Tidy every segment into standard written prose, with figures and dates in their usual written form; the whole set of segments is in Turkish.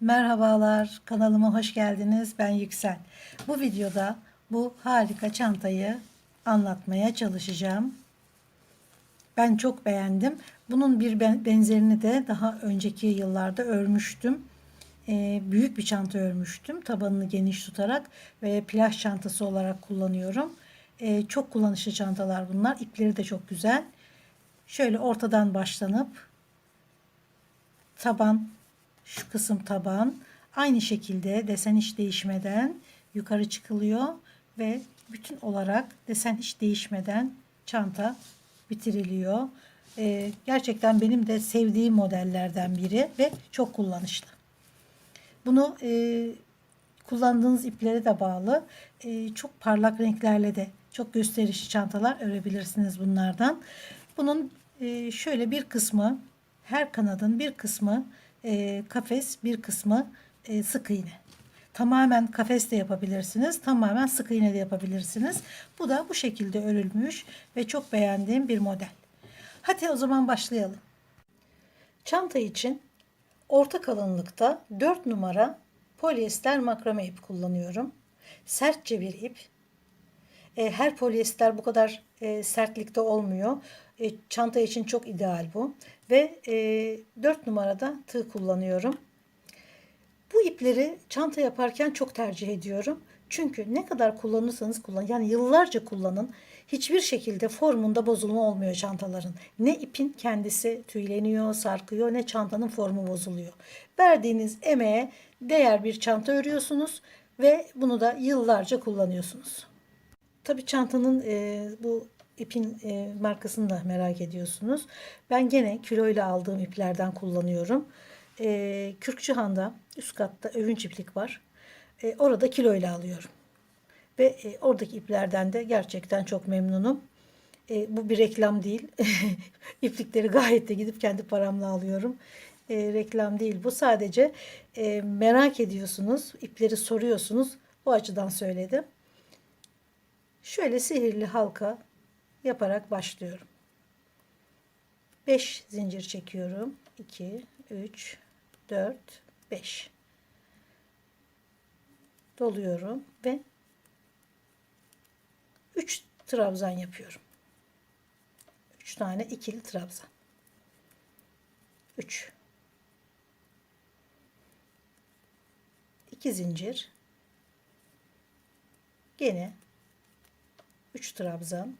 Merhabalar, kanalıma hoş geldiniz. Ben Yüksel. Bu videoda bu harika çantayı anlatmaya çalışacağım. Ben çok beğendim. Bunun bir benzerini de daha önceki yıllarda örmüştüm. Büyük bir çanta örmüştüm. Tabanını geniş tutarak ve plaj çantası olarak kullanıyorum. Çok kullanışlı çantalar bunlar. İpleri de çok güzel. Şöyle ortadan başlanıp taban, şu kısım taban, aynı şekilde desen hiç değişmeden yukarı çıkılıyor ve bütün olarak desen hiç değişmeden çanta bitiriliyor. Gerçekten benim de sevdiğim modellerden biri ve çok kullanışlı. Bunu kullandığınız iplere de bağlı. Çok parlak renklerle de çok gösterişli çantalar örebilirsiniz bunlardan. Bunun şöyle bir kısmı, her kanadın bir kısmı kafes, bir kısmı sık iğne. Tamamen kafes de yapabilirsiniz, tamamen sık iğne de yapabilirsiniz. Bu da bu şekilde örülmüş ve çok beğendiğim bir model. Hadi o zaman başlayalım. Çanta için orta kalınlıkta 4 numara polyester makrame ip kullanıyorum. Sertçe bir ip. Her polyester bu kadar sertlikte olmuyor. Çanta için çok ideal bu. Ve 4 numarada tığ kullanıyorum. Bu ipleri çanta yaparken çok tercih ediyorum. Çünkü ne kadar kullanırsanız kullanın, yani yıllarca kullanın, hiçbir şekilde formunda bozulma olmuyor çantaların. Ne ipin kendisi tüyleniyor, sarkıyor, ne çantanın formu bozuluyor. Verdiğiniz emeğe değer bir çanta örüyorsunuz ve bunu da yıllarca kullanıyorsunuz. Tabii çantanın bu ipin markasını da merak ediyorsunuz. Ben gene kiloyla aldığım iplerden kullanıyorum. Kürkçühan'da üst katta övünç iplik var. Orada kiloyla alıyorum. Ve oradaki iplerden de gerçekten çok memnunum. Bu bir reklam değil. İplikleri gayet de gidip kendi paramla alıyorum. Reklam değil bu. Sadece merak ediyorsunuz. İpleri soruyorsunuz. O açıdan söyledim. Şöyle sihirli halka yaparak başlıyorum. 5 zincir çekiyorum. 2, 3, 4, 5. Doluyorum ve 3 trabzan yapıyorum. 3 tane ikili trabzan. 3. 2 zincir. Gene 3 trabzan.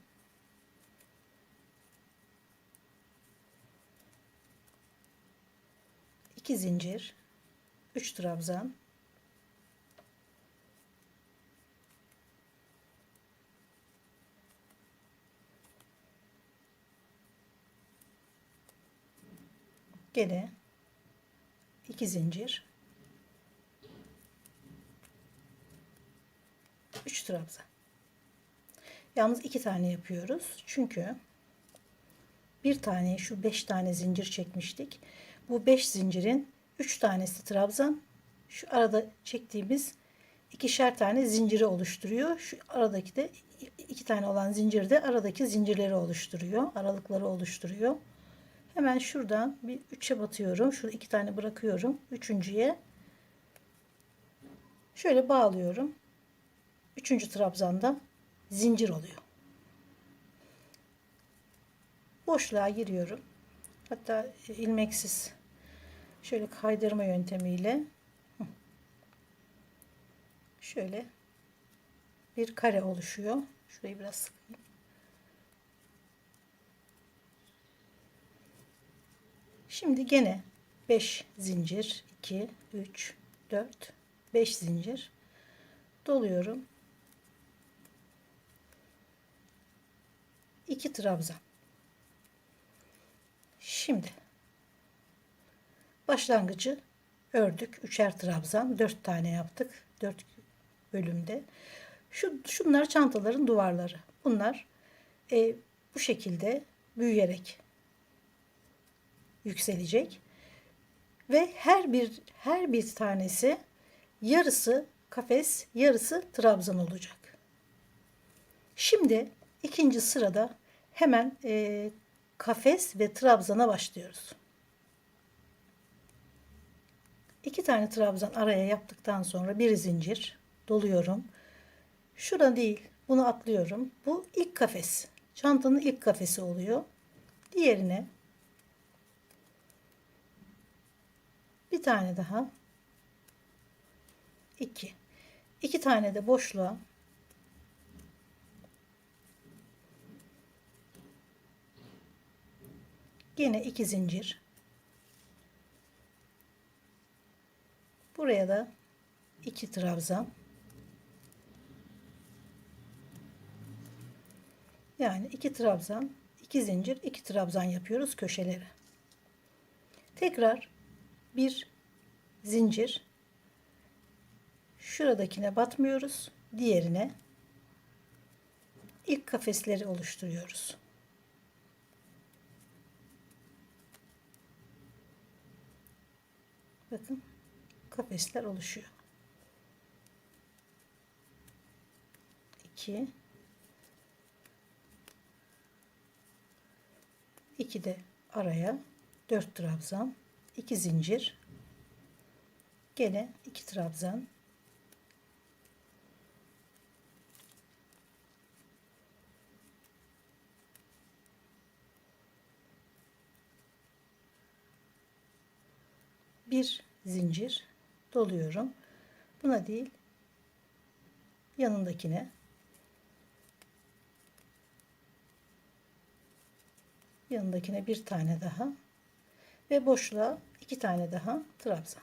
2 zincir. 3 trabzan. 2 zincir. 3 trabzan. Yalnız 2 tane yapıyoruz. Çünkü bir tane şu 5 tane zincir çekmiştik. Bu 5 zincirin 3 tanesi trabzan. Şu arada çektiğimiz ikişer tane zinciri oluşturuyor. Şu aradaki de 2 tane olan zincir de aradaki zincirleri oluşturuyor. Aralıkları oluşturuyor. Hemen şuradan bir 3'e batıyorum. Şurada 2 tane bırakıyorum. Üçüncüye şöyle bağlıyorum. Üçüncü trabzanda zincir oluyor. Boşluğa giriyorum. Hatta ilmeksiz şöyle kaydırma yöntemiyle şöyle bir kare oluşuyor. Şurayı biraz sıkayım. Şimdi gene 5 zincir, 2, 3, 4, 5 zincir doluyorum. 2 trabzan. Şimdi başlangıcı ördük. 3'er trabzan, 4 tane yaptık. 4 bölümde. Şunlar çantaların duvarları. Bunlar bu şekilde büyüyerek yükselecek ve her bir tanesi yarısı kafes, yarısı trabzan olacak. Şimdi ikinci sırada hemen kafes ve trabzana başlıyoruz. 2 tane trabzan araya yaptıktan sonra bir zincir doluyorum. Şurada değil, bunu atlıyorum. Bu ilk kafes. Çantanın ilk kafesi oluyor. Diğerine bir tane daha, 2. 2 tane de boşluğa gene 2 zincir. Buraya da 2 trabzan. Yani 2 trabzan, 2 zincir, 2 trabzan yapıyoruz köşeleri. Tekrar bir zincir. Şuradakine batmıyoruz. Diğerine ilk kafesleri oluşturuyoruz. Bakın kafesler oluşuyor. 2 2 de araya 4 trabzan, 2 zincir, gene 2 trabzan, bir zincir doluyorum. Buna değil, yanındakine, bir tane daha ve boşluğa 2 tane daha trabzan.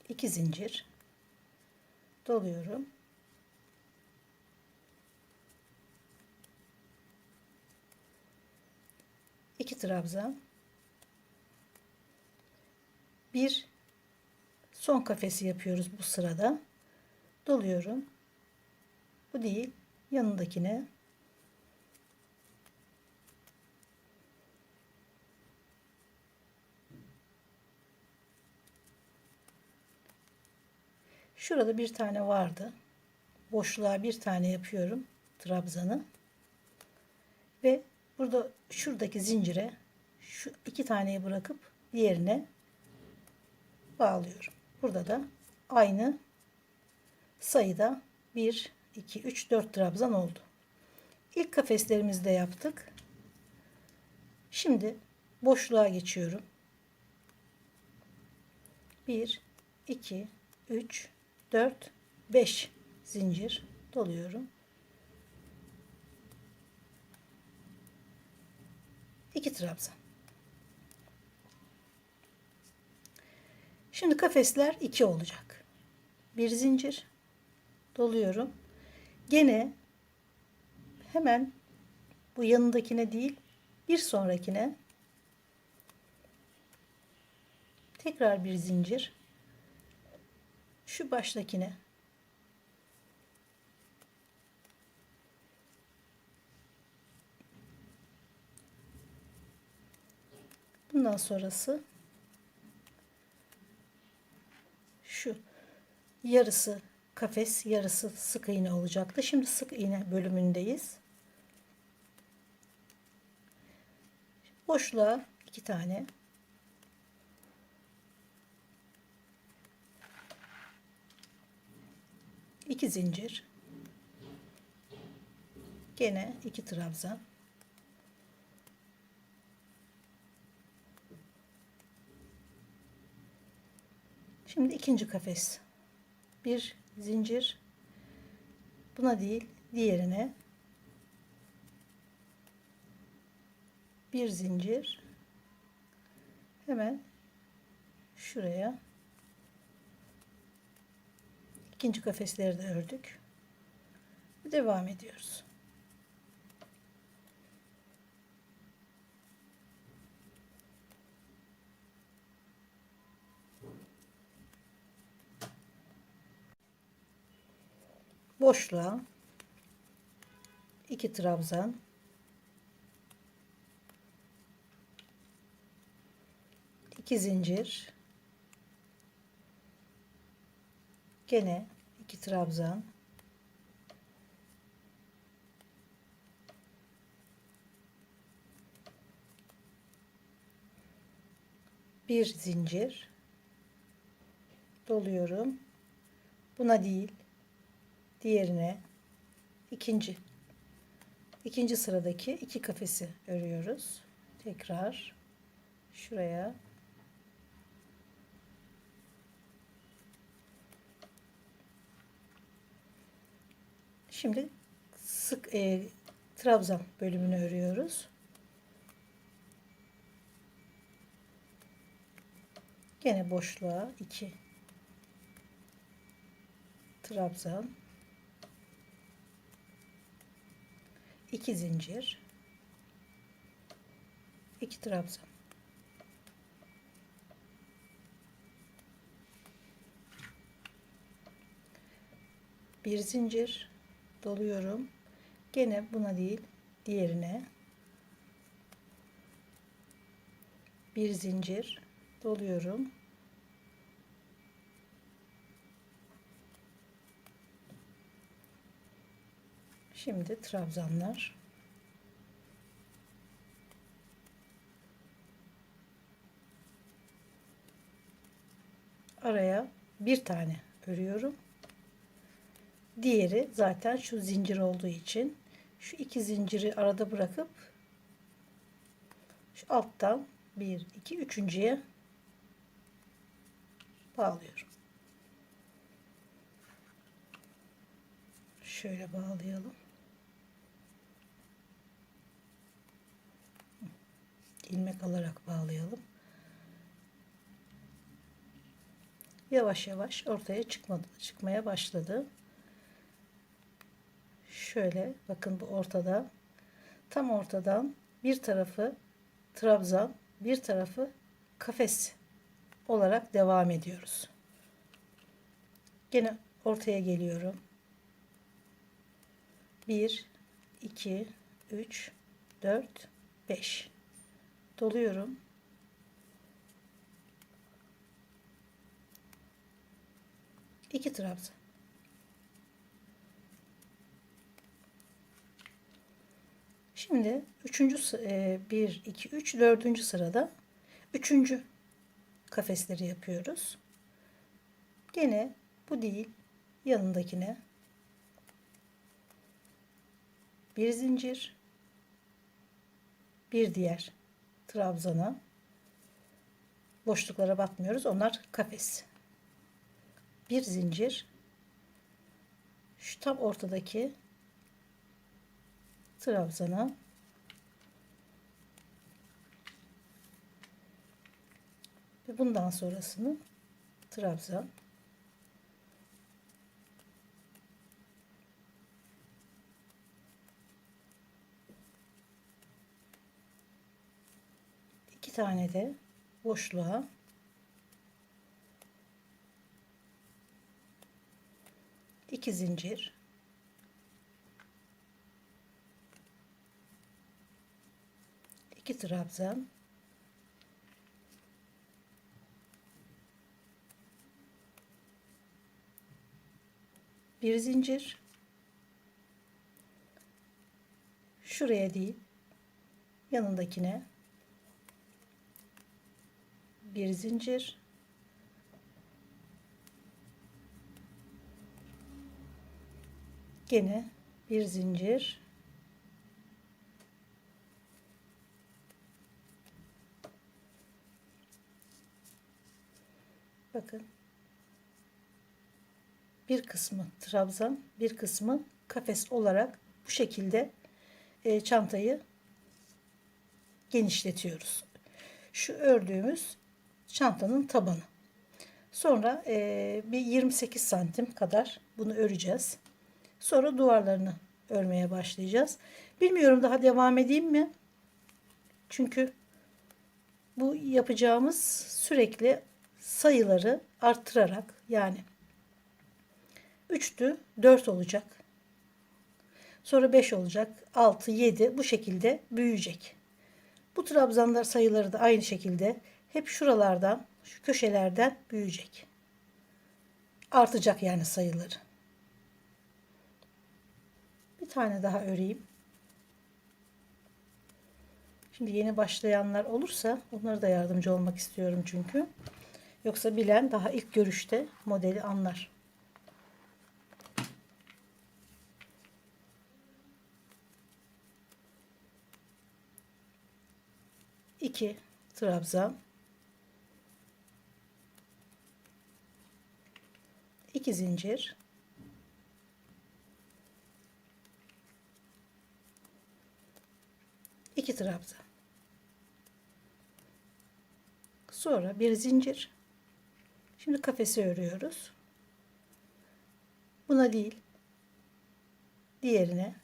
2 zincir doluyorum. İki trabzan, bir son kafesi yapıyoruz bu sırada. Doluyorum. Bu değil, yanındakine, şurada bir tane vardı. Boşluğa bir tane yapıyorum trabzanı ve burada şuradaki zincire şu 2 taneyi bırakıp diğerine bağlıyorum. Burada da aynı sayıda 1 2 3 4 trabzan oldu. İlk kafeslerimizi de yaptık. Şimdi boşluğa geçiyorum. 1 2 3 4 5 zincir doluyorum. 2 trabzan. Şimdi kafesler 2 olacak. Bir zincir doluyorum. Gene hemen bu yanındakine değil, bir sonrakine tekrar bir zincir. Şu baştakine bundan sonrası şu yarısı kafes, yarısı sık iğne olacaktı. Şimdi sık iğne bölümündeyiz. Boşluğa 2 tane, iki zincir, gene 2 trabzan, şimdi ikinci kafes, bir zincir, buna değil diğerine bir zincir, hemen şuraya ikinci kafesleri de ördük. Devam ediyoruz. Boşluğa 2 trabzan, 2 zincir, gene 2 trabzan, Bir zincir doluyorum. Buna değil, diğerine, ikinci sıradaki iki kafesi örüyoruz. Tekrar şuraya şimdi sık trabzan bölümünü örüyoruz. Gene boşluğa 2 trabzan, 2 zincir, 2 trabzan. Bir zincir doluyorum. Gene buna değil, diğerine. Bir zincir doluyorum. Şimdi trabzanlar. Araya bir tane örüyorum. Diğeri zaten şu zincir olduğu için şu iki zinciri arada bırakıp şu alttan 1 2 üçüncüye bağlıyorum. Şöyle bağlayalım. İlmek alarak bağlayalım. Yavaş yavaş ortaya çıkmaya başladı. Şöyle bakın, bu ortada, tam ortadan bir tarafı trabzan, bir tarafı kafes olarak devam ediyoruz. Gene ortaya geliyorum. 1 2 3 4 5 doluyorum. İki trabzan. Şimdi 1 2 3 4. sırada 3. kafesleri yapıyoruz. Gene bu değil, yanındakine bir zincir, bir diğer trabzana, boşluklara batmıyoruz, onlar kafes. Bir zincir, şu tam ortadaki trabzana ve bundan sonrasını trabzan, iki tane de boşluğa iki zincir, iki trabzan, bir zincir, şuraya değil, yanındakine bir zincir, gene bir zincir, bakın, bir kısmı trabzan, bir kısmı kafes olarak bu şekilde çantayı genişletiyoruz. Şu ördüğümüz çantanın tabanı. Sonra bir 28 santim kadar bunu öreceğiz. Sonra duvarlarını örmeye başlayacağız. Bilmiyorum, daha devam edeyim mi? Çünkü bu yapacağımız sürekli sayıları arttırarak, yani 3'tü 4 olacak. Sonra 5 olacak, 6, 7, bu şekilde büyüyecek. Bu trabzanlar sayıları da aynı şekilde hep şuralardan, şu köşelerden büyüyecek. Artacak yani sayıları. Bir tane daha öreyim. Şimdi yeni başlayanlar olursa onlara da yardımcı olmak istiyorum çünkü. Yoksa bilen daha ilk görüşte modeli anlar. İki trabzan, 2 zincir, 2 trabzan. Sonra bir zincir. Şimdi kafesi örüyoruz. Buna değil, diğerine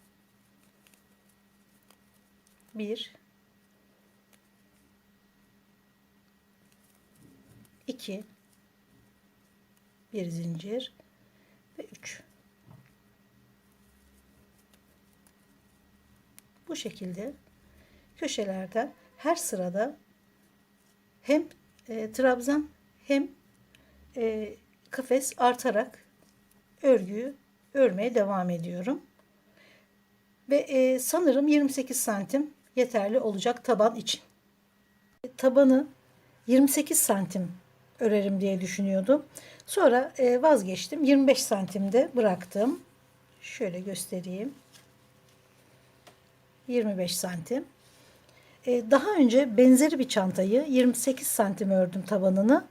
1, 2, bir zincir ve 3. Bu şekilde köşelerden her sırada hem trabzan hem kafes artarak örgüyü örmeye devam ediyorum. Ve sanırım 28 santim yeterli olacak taban için. Tabanı 28 santim örerim diye düşünüyordum. Sonra vazgeçtim. 25 santimde bıraktım. Şöyle göstereyim. 25 santim. Daha önce benzeri bir çantayı 28 santim ördüm tabanını.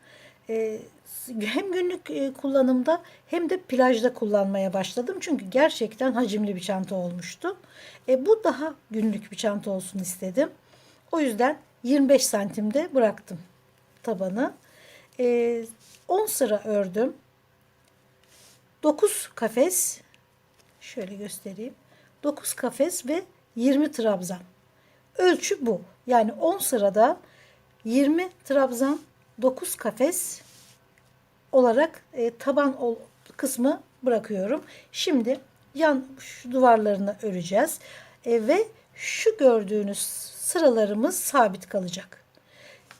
Hem günlük kullanımda hem de plajda kullanmaya başladım. Çünkü gerçekten hacimli bir çanta olmuştu. Bu daha günlük bir çanta olsun istedim. O yüzden 25 santimde bıraktım tabanı. 10 sıra ördüm. 9 kafes, şöyle göstereyim. 9 kafes ve 20 trabzan. Ölçü bu. Yani 10 sırada 20 trabzan, 9 kafes olarak taban kısmı bırakıyorum. Şimdi yan şu duvarlarını öreceğiz. Ve şu gördüğünüz sıralarımız sabit kalacak.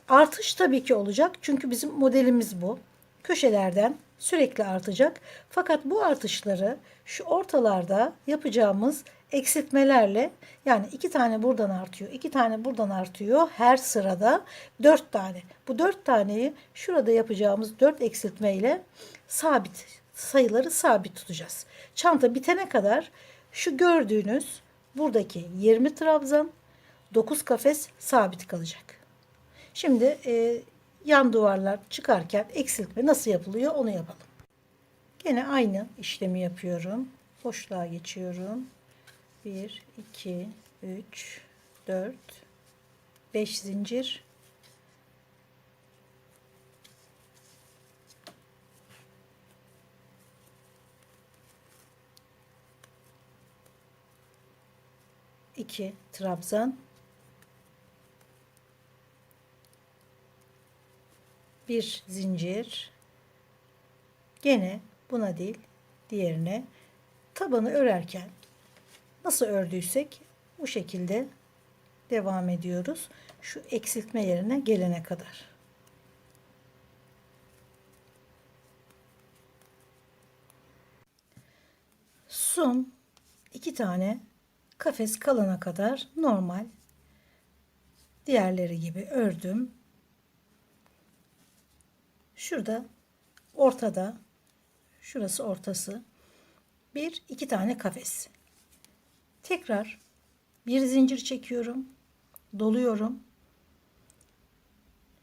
Artış tabii ki olacak. Çünkü bizim modelimiz bu. Köşelerden sürekli artacak. Fakat bu artışları şu ortalarda yapacağımız eksiltmelerle, yani 2 tane buradan artıyor, 2 tane buradan artıyor. Her sırada 4 tane. Bu 4 taneyi şurada yapacağımız 4 eksiltmeyle sabit, sayıları sabit tutacağız. Çanta bitene kadar şu gördüğünüz buradaki 20 trabzan, 9 kafes sabit kalacak. Şimdi yan duvarlar çıkarken eksiltme nasıl yapılıyor onu yapalım. Yine aynı işlemi yapıyorum. Boşluğa geçiyorum. 1, 2, 3, 4, 5 zincir. İki trabzan. Bir zincir. Gene buna değil, diğerine tabanı örerken nasıl ördüysek bu şekilde devam ediyoruz. Şu eksiltme yerine gelene kadar. Son 2 tane kafes kalana kadar normal diğerleri gibi ördüm. Şurada ortada, şurası ortası, 1-2 tane kafes. Tekrar bir zincir çekiyorum, doluyorum.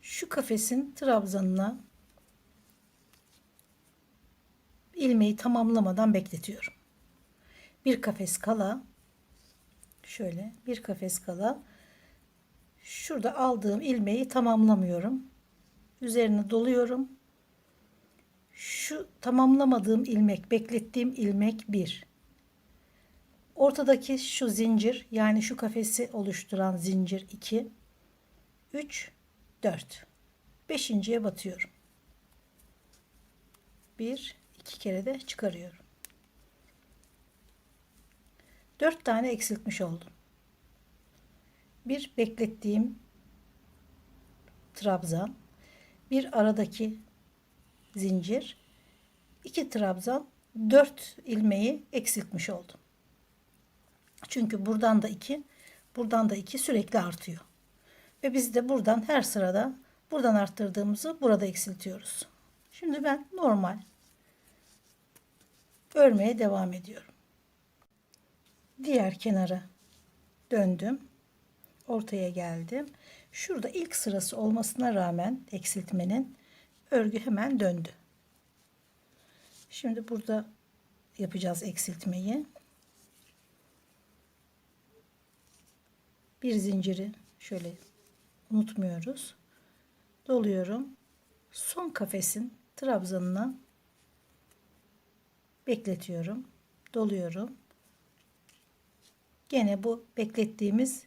Şu kafesin trabzanına ilmeği tamamlamadan bekletiyorum. Bir kafes kala, şöyle bir kafes kala, şurada aldığım ilmeği tamamlamıyorum. Üzerine doluyorum. Şu tamamlamadığım ilmek, beklettiğim ilmek 1. Ortadaki şu zincir, yani şu kafesi oluşturan zincir 2, 3, 4. 5.'ye batıyorum. 1, 2 kere de çıkarıyorum. 4 tane eksiltmiş oldum. Bir beklettiğim trabzan, bir aradaki zincir, 2 trabzan, 4 ilmeği eksiltmiş oldum. Çünkü buradan da 2, buradan da 2 sürekli artıyor. Ve biz de buradan her sırada buradan arttırdığımızı burada eksiltiyoruz. Şimdi ben normal örmeye devam ediyorum. Diğer kenara döndüm. Ortaya geldim. Şurada ilk sırası olmasına rağmen eksiltmenin örgü hemen döndü. Şimdi burada yapacağız eksiltmeyi. Bir zinciri şöyle unutmuyoruz. Doluyorum. Son kafesin trabzanına bekletiyorum. Doluyorum. Gene bu beklettiğimiz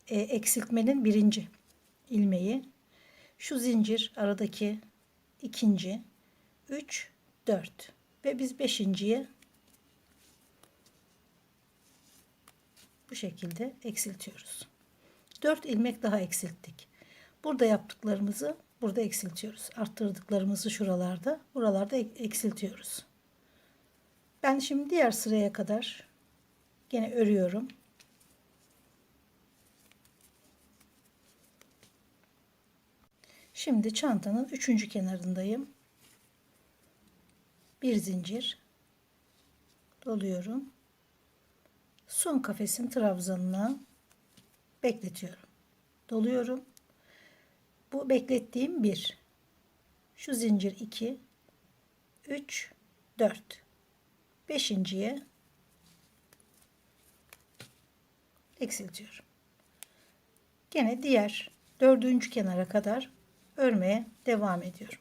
eksiltmenin birinci ilmeği. Şu zincir aradaki ikinci, 3, 4 ve biz beşinciye bu şekilde eksiltiyoruz. 4 ilmek daha eksilttik. Burada yaptıklarımızı burada eksiltiyoruz. Arttırdıklarımızı şuralarda, buralarda eksiltiyoruz. Ben şimdi diğer sıraya kadar gene örüyorum. Şimdi çantanın 3. kenarındayım. Bir zincir doluyorum. Son kafesin trabzanına bekletiyorum. Doluyorum. Bu beklettiğim 1. Şu zincir 2, 3, 4. Beşinciye eksiltiyorum. Gene diğer 4. kenara kadar örmeye devam ediyorum.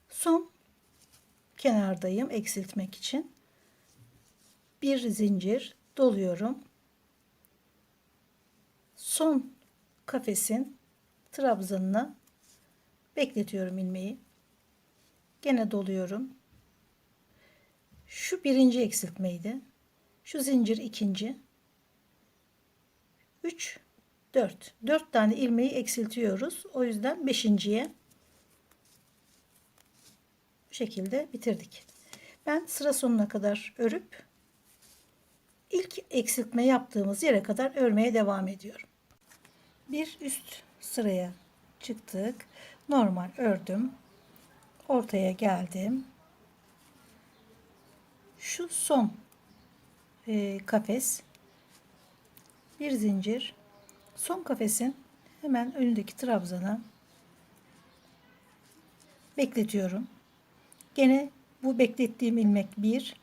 Son kenardayım eksiltmek için. Bir zincir doluyorum. Son kafesin trabzanına bekletiyorum ilmeği. Gene doluyorum. Şu birinci eksiltmeydi. Şu zincir ikinci. 3, 4. 4 tane ilmeği eksiltiyoruz. O yüzden beşinciye bu şekilde bitirdik. Ben sıra sonuna kadar örüp ilk eksiltme yaptığımız yere kadar örmeye devam ediyorum. Bir üst sıraya çıktık. Normal ördüm. Ortaya geldim. Şu son kafes, bir zincir, son kafesin hemen önündeki trabzana bekletiyorum. Gene bu beklettiğim ilmek 1.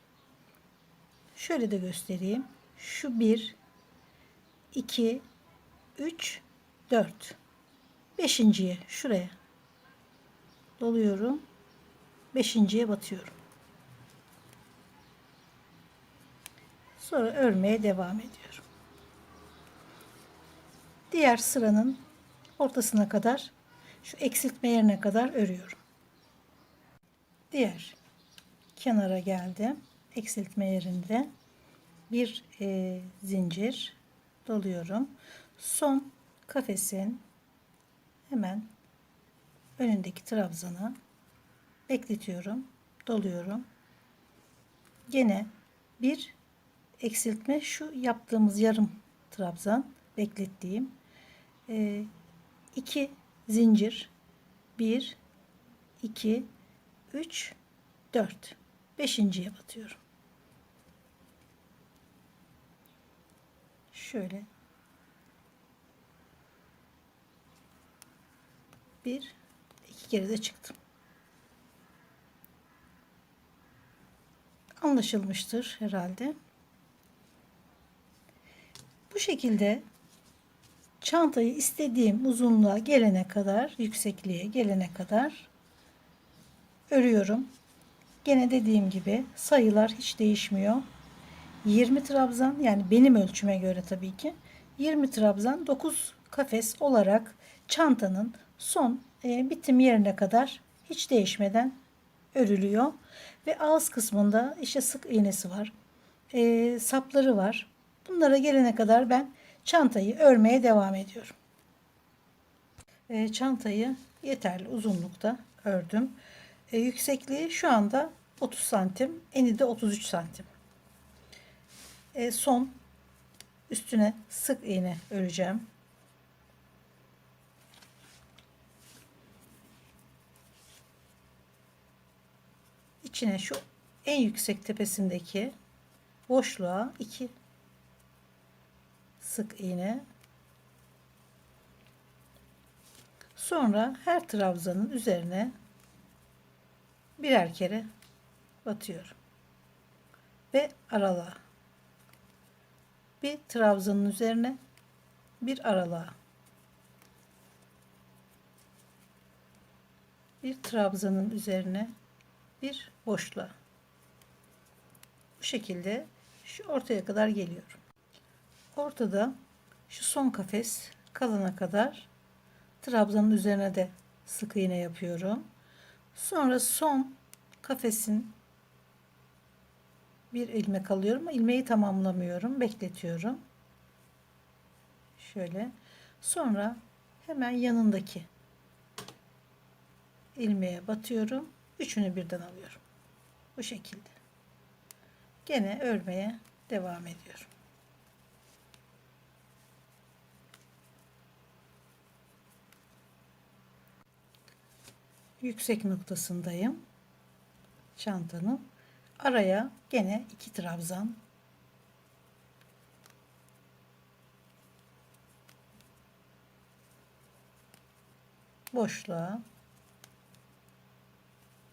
Şöyle de göstereyim. Şu 1, 2, 3, 4. Beşinciye şuraya doluyorum. Beşinciye batıyorum. Sonra örmeye devam ediyorum. Diğer sıranın ortasına kadar, şu eksiltme yerine kadar örüyorum. Diğer kenara geldim. Eksiltme yerinde bir zincir doluyorum. Son kafesin hemen önündeki trabzana bekletiyorum. Doluyorum. Gene bir eksiltme, şu yaptığımız yarım trabzan beklettiğim 2 zincir, 1, 2, 3, 4. Beşinciye batıyorum. Şöyle bir, iki kere de çıktım. Anlaşılmıştır herhalde. Bu şekilde çantayı istediğim uzunluğa gelene kadar, yüksekliğe gelene kadar örüyorum. Gene dediğim gibi sayılar hiç değişmiyor. 20 trabzan, yani benim ölçüme göre tabii ki 20 trabzan 9 kafes olarak çantanın son bitim yerine kadar hiç değişmeden örülüyor. Ve ağız kısmında işte sık iğnesi var. Sapları var. Bunlara gelene kadar ben çantayı örmeye devam ediyorum. Çantayı yeterli uzunlukta ördüm. Yüksekliği şu anda 30 santim, eni de 33 santim. son üstüne sık iğne öreceğim. İçine şu en yüksek tepesindeki boşluğa 2 sık iğne. Sonra her trabzanın üzerine birer kere batıyorum ve aralığa. Bir trabzanın üzerine bir aralığa. Bir trabzanın üzerine bir boşluğa. Bu şekilde şu ortaya kadar geliyorum. Ortada şu son kafes kalana kadar trabzanın üzerine de sık iğne yapıyorum. Sonra son kafesin bir ilmek alıyorum. İlmeği tamamlamıyorum. Bekletiyorum. Şöyle. Sonra hemen yanındaki ilmeğe batıyorum. Üçünü birden alıyorum. Bu şekilde. Gene örmeye devam ediyorum. Yüksek noktasındayım. Çantanın. Araya gene 2 trabzan. Boşluğa.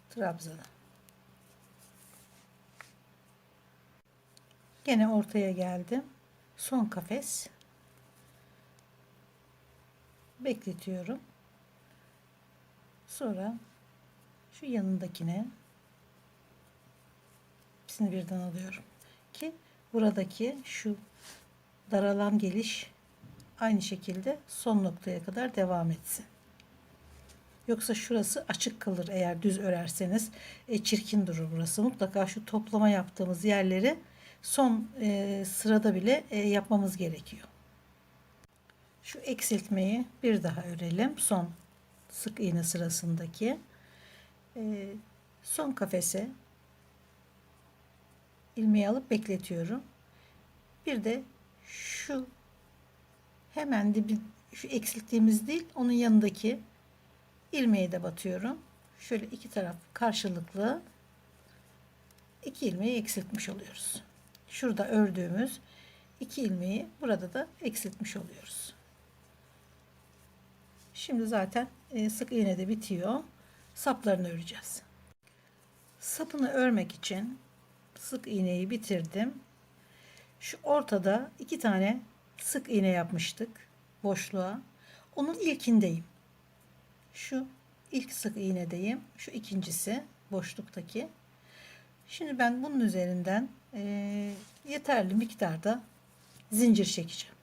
Trabzana. Gene ortaya geldim. Son kafes. Bekletiyorum. Sonra şu yanındakine hepsini birden alıyorum ki buradaki şu daralan geliş aynı şekilde son noktaya kadar devam etsin. Yoksa şurası açık kalır eğer düz örerseniz. Çirkin durur burası. Mutlaka şu toplama yaptığımız yerleri son sırada bile yapmamız gerekiyor. Şu eksiltmeyi bir daha örelim. Son sık iğne sırasındaki son kafese ilmeği alıp bekletiyorum. Bir de şu hemen dibi, şu eksilttiğimiz değil, onun yanındaki ilmeği de batıyorum. Şöyle iki taraf karşılıklı 2 ilmeği eksiltmiş oluyoruz. Şurada ördüğümüz 2 ilmeği burada da eksiltmiş oluyoruz. Şimdi zaten sık iğne de bitiyor. Saplarını öreceğiz. Sapını örmek için sık iğneyi bitirdim. Şu ortada 2 tane sık iğne yapmıştık boşluğa. Onun ilkindeyim. Şu ilk sık iğnedeyim. Şu ikincisi boşluktaki. Şimdi ben bunun üzerinden yeterli miktarda zincir çekeceğim.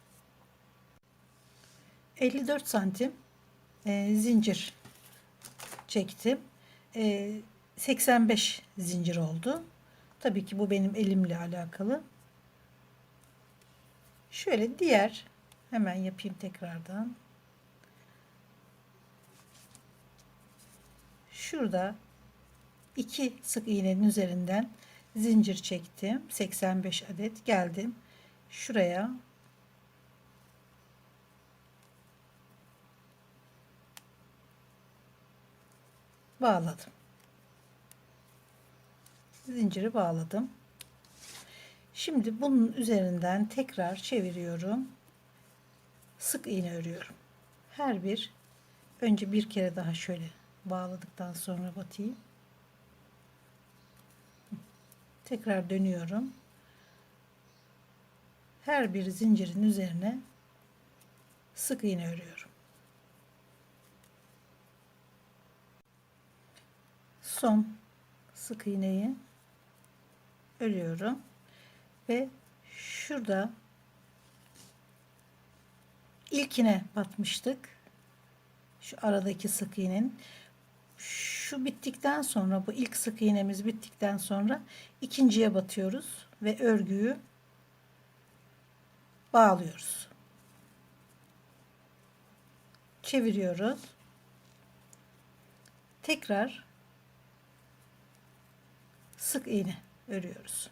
54 santim zincir çektim. 85 zincir oldu. Tabii ki bu benim elimle alakalı. Şöyle diğer hemen yapayım tekrardan. Şurada 2 sık iğnenin üzerinden zincir çektim. 85 adet geldim. Şuraya bağladım. Zinciri bağladım. Şimdi bunun üzerinden tekrar çeviriyorum. Sık iğne örüyorum. Her bir önce bir kere daha şöyle bağladıktan sonra batayım. Tekrar dönüyorum. Her bir zincirin üzerine sık iğne örüyorum. Son sık iğneyi örüyorum ve şurada ilkine batmıştık. Şu aradaki sık iğnenin şu bittikten sonra, bu ilk sık iğnemiz bittikten sonra ikinciye batıyoruz ve örgüyü bağlıyoruz. Çeviriyoruz. Tekrar sık iğne örüyoruz.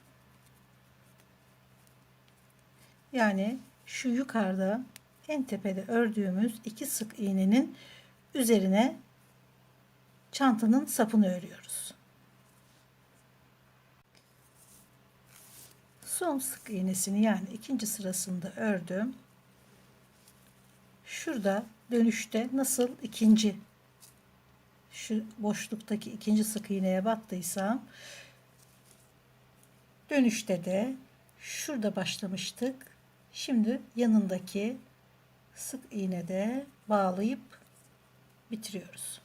Yani şu yukarıda en tepede ördüğümüz 2 sık iğnenin üzerine çantanın sapını örüyoruz. Son sık iğnesini yani ikinci sırasında ördüm. Şurada dönüşte nasıl şu boşluktaki ikinci sık iğneye battıysam, dönüşte de şurada başlamıştık. Şimdi yanındaki sık iğnede bağlayıp bitiriyoruz.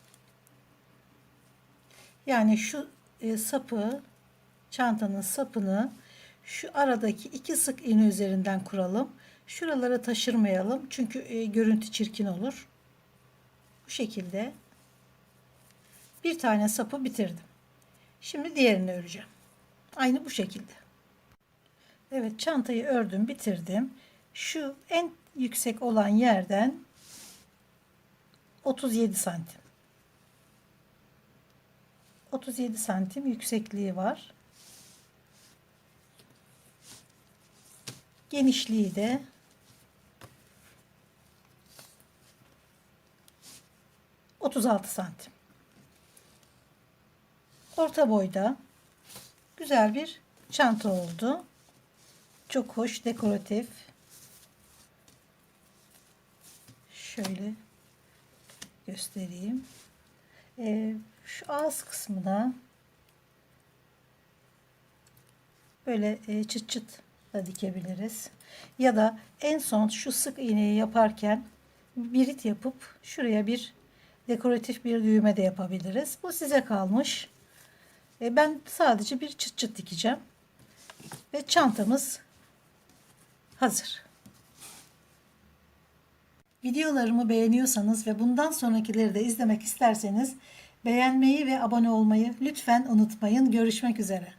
Yani şu çantanın sapını şu aradaki 2 sık iğne üzerinden kuralım. Şuralara taşırmayalım çünkü görüntü çirkin olur. Bu şekilde bir tane sapı bitirdim. Şimdi diğerini öreceğim. Aynı bu şekilde. Evet, çantayı ördüm, bitirdim. Şu en yüksek olan yerden 37 santim. 37 santim yüksekliği var. Genişliği de 36 santim. Orta boyda güzel bir çanta oldu. Çok hoş, dekoratif. Şöyle göstereyim. Şu ağız kısmına böyle çıt çıt da dikebiliriz. Ya da en son şu sık iğneyi yaparken birit yapıp şuraya bir dekoratif bir düğme de yapabiliriz. Bu size kalmış. Ben sadece bir çıt çıt dikeceğim. Ve çantamız hazır. Videolarımı beğeniyorsanız ve bundan sonrakileri de izlemek isterseniz beğenmeyi ve abone olmayı lütfen unutmayın. Görüşmek üzere.